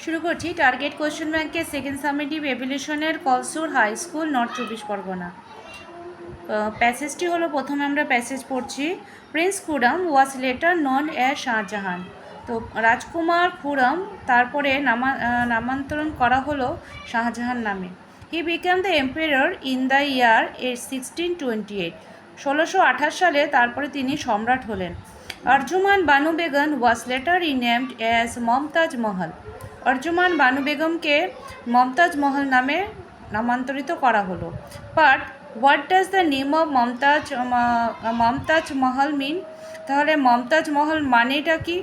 শুরু করছি। Target question ব্যাংকের সেকেন্ড সামেটিভ এভলিউশনের Kalsur high school, north 24 Pargana. প্যাসেজটি হলো, প্রথমে আমরা প্যাসেজ পড়ছি। Prince Khurram was later known as Shahjahan. তো রাজকুমার খুরম তারপরে নামান্তরণ করা হলো শাহজাহান নামে। He became the emperor in the year 1628। 1628 সালে তারপরে তিনি সম্রাট হলেন। Arjumand Banu Begum was later renamed as Mumtaz Mahal. Arjumand Banu বেগমকে মমতাজ মহল নামে নামান্তরিত করা হলো। But what does the name of Mumtaz Mahal mean? তাহলে মমতাজ মহল মানেটা কি?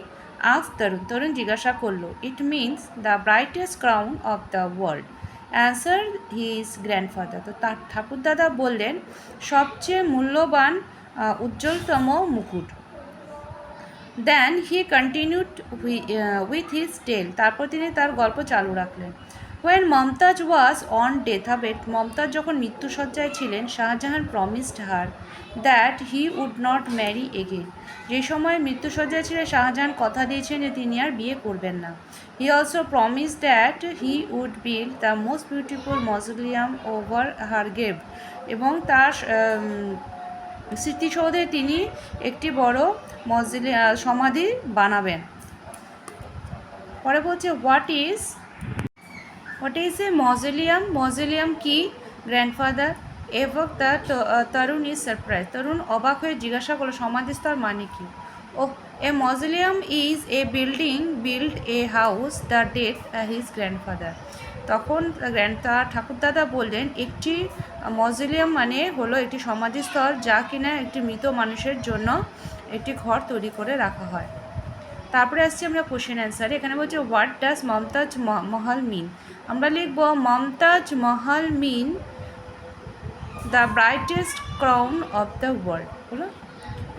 আজ তরুণ জিজ্ঞাসা করলো। It means the brightest crown of the world, answer his grandfather. তো তার ঠাকুরদাদা বললেন, সবচেয়ে মূল্যবান উজ্জ্বলতম মুকুট। Then he continued with his tale. তারপর তিনি তার গল্প চালু রাখলেন। When Mumtaz was on deathbed, Mumtaz যখন মৃত্যুসজ্জায় ছিলেন, Shahjahan promised her that he would not marry again. যে সময় মৃত্যুসজ্জায় ছিলেন, শাহজাহান কথা দিয়েছেন যে তিনি আর বিয়ে করবেন না। He also promise that he would build the most beautiful mausoleum over her grave, এবং তার স্মৃতিসৌধে তিনি একটি বড় সমাধি বানাবেন। পরে বলছে, হোয়াট ইজ এ মজলিয়াম? মজলিয়াম কি গ্র্যান্ডফাদার? এবং তরুণ ইজ সারপ্রাইজ। তরুণ অবাক হয়ে জিজ্ঞাসা করলো, সমাধিস্থল মানে কি? ও, a mausoleum is a building build a house the death his grandfather. তখন তার ঠাকুরদাদা বললেন, একটি মজলিয়াম মানে হলো একটি সমাধিস্থল, যা কিনা একটি মৃত মানুষের জন্য একটি ঘর তৈরি করে রাখা হয়। তারপরে আসছি আমরা কোশ্চেন অ্যান্সারে। এখানে বলছে, হোয়াট ডাজ মমতাজ মহল মিন? আমরা লিখব, Mumtaz Mahal mean the brightest crown of the world. হলো।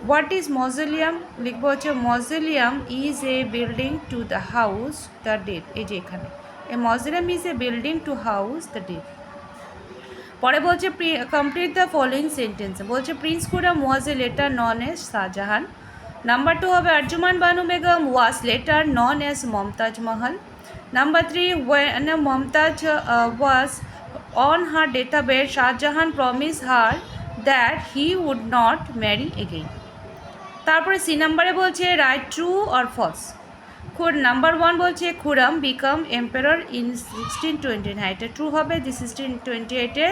What is mausoleum? লিখব হচ্ছে, mausoleum is a building to the house the dead. এই যে এখানে a mausoleum is a building to house the dead. পরে বলছে, কমপ্লিট দ্য ফলোয়িং সেন্টেন্স। বলছে, prince Khurram was a later known as Shahjahan. Number 2 হবে, Arjumand Banu Begum was later known as Mumtaz Mahal. Number 3, when Mumtaz was on her deathbed, Shahjahan promised her that he would not marry again. তারপরে C নাম্বারে বলছে, right true or false. Number 1 বলছে, Khurram become empire in 1629। হ্যাঁ, এটা true হবে, যে 1628-এ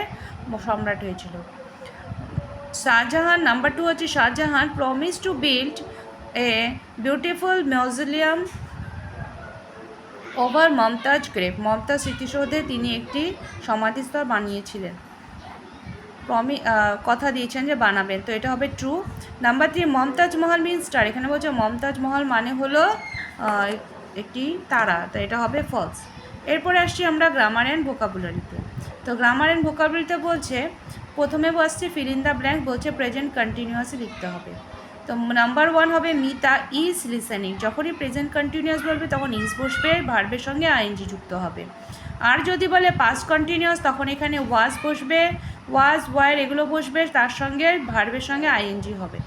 সম্রাট হয়েছিল। শাহজাহান, নাম্বার 2 হচ্ছে, Shahjahan promise to build a beautiful museum over Mumtaz grave. Mumtaz স্মৃতিসৌধে তিনি একটি সমাধিস্থল বানিয়েছিলেন, কথা দিয়েছেন যে বানাবেন, তো এটা হবে ট্রু। নাম্বার 3, মমতাজ মহল মিন স্টার। এখানে বলছে মমতাজ মহল মানে হলো একটি তারা, তো এটা হবে ফলস। এরপরে আসছি আমরা গ্রামার অ্যান্ড ভোকাবুলারিতে। তো গ্রামার অ্যান্ড ভোকাবুলারিতে বলছে, প্রথমে বসছে ফিল ইন দ্য ব্ল্যাঙ্ক। বলছে প্রেজেন্ট কন্টিনিউয়াসে লিখতে হবে। তো নাম্বার 1 হবে, মিতা ইজ লিসেনিং। যখনই প্রেজেন্ট কন্টিনিউয়াস বলবে তখন ইজ বসবে, ভার্বের সঙ্গে আইএনজি যুক্ত হবে। আর যদি বলে পাস্ট কন্টিনিউয়াস, তখন এখানে ওয়াজ বসবে, ওয়াজ ওয়ার এগুলো বসবে, তার সঙ্গে ভার্বের সঙ্গে আইএনজি হবে।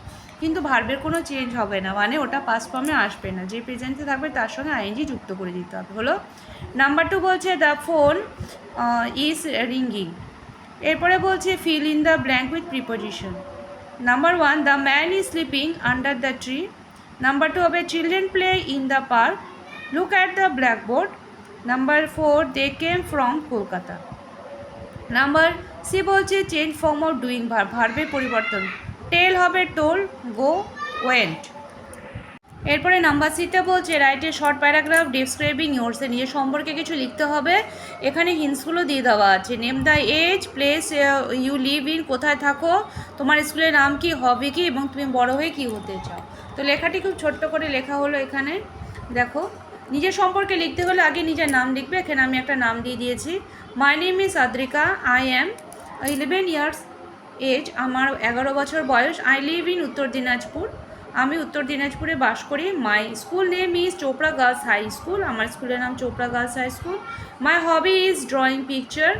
কিন্তু ভার্বের কোনো চেঞ্জ হবে না, মানে ওটা পাস্ট ফর্মে আসবে না, যে প্রেজেন্টে থাকবে তার সঙ্গে আইএনজি যুক্ত করে দিতে হবে। হলো। নাম্বার 2 বলছে, দ্য ফোন ইজ রিঙ্গিং। এরপরে বলছে, fill in the blank with preposition. Number 1, the man is sleeping under the tree. Number 2 হবে, children play in the park, look at the blackboard. Number 4, they came from Kolkata. Number C বলছে, change form of doing verb, ভার্বের পরিবর্তন। Tell হবে told, go went. এরপরে number সিটা বলছে, write a short paragraph describing yourself. নিজের সম্পর্কে কিছু লিখতে হবে। এখানে হিন্টসগুলো দিয়ে দেওয়া আছে। Name the age, place you live in, কোথায় থাকো, তোমার স্কুলের নাম কি, হবে কি, এবং তুমি বড় হয়ে কি হতে চাও। তো লেখাটি খুব ছোট্ট করে লেখা হলো। এখানে দেখো, নিজের সম্পর্কে লিখতে হলে আগে নিজের নাম লিখবে। এখানে আমি একটা নাম দিয়ে দিয়েছি, my name is Adrika, I am 11 years age, আমার 11 বছর বয়স। আই লিভ ইন উত্তর দিনাজপুর, আমি উত্তর দিনাজপুরে বাস করি। My school name is Chopra girls high school, আমার স্কুলের নাম Chopra girls high school. My hobby is drawing picture,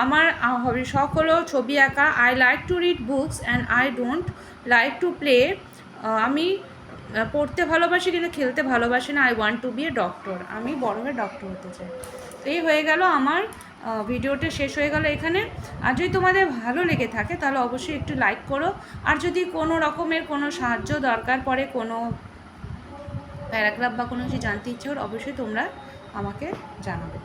আমার হবি শখ হলো ছবি আঁকা। I like to read books and I don't like to play, আমি পড়তে ভালোবাসি কিন্তু খেলতে ভালোবাসি না। I want to be a doctor, আমি বড় হয়ে ডক্টর হতে চাই। এই হয়ে গেল আমার ভিডিওটা শেষ হয়ে গেল এখানে। আর যদি তোমাদের ভালো লেগে থাকে তাহলে অবশ্যই একটু লাইক করো। আর যদি কোনো রকমের কোনো সাহায্য দরকার পড়ে, কোনো প্যারাগ্রাফ বা কোনো কিছু জানতে ইচ্ছে হলে অবশ্যই তোমরা আমাকে জানাবে।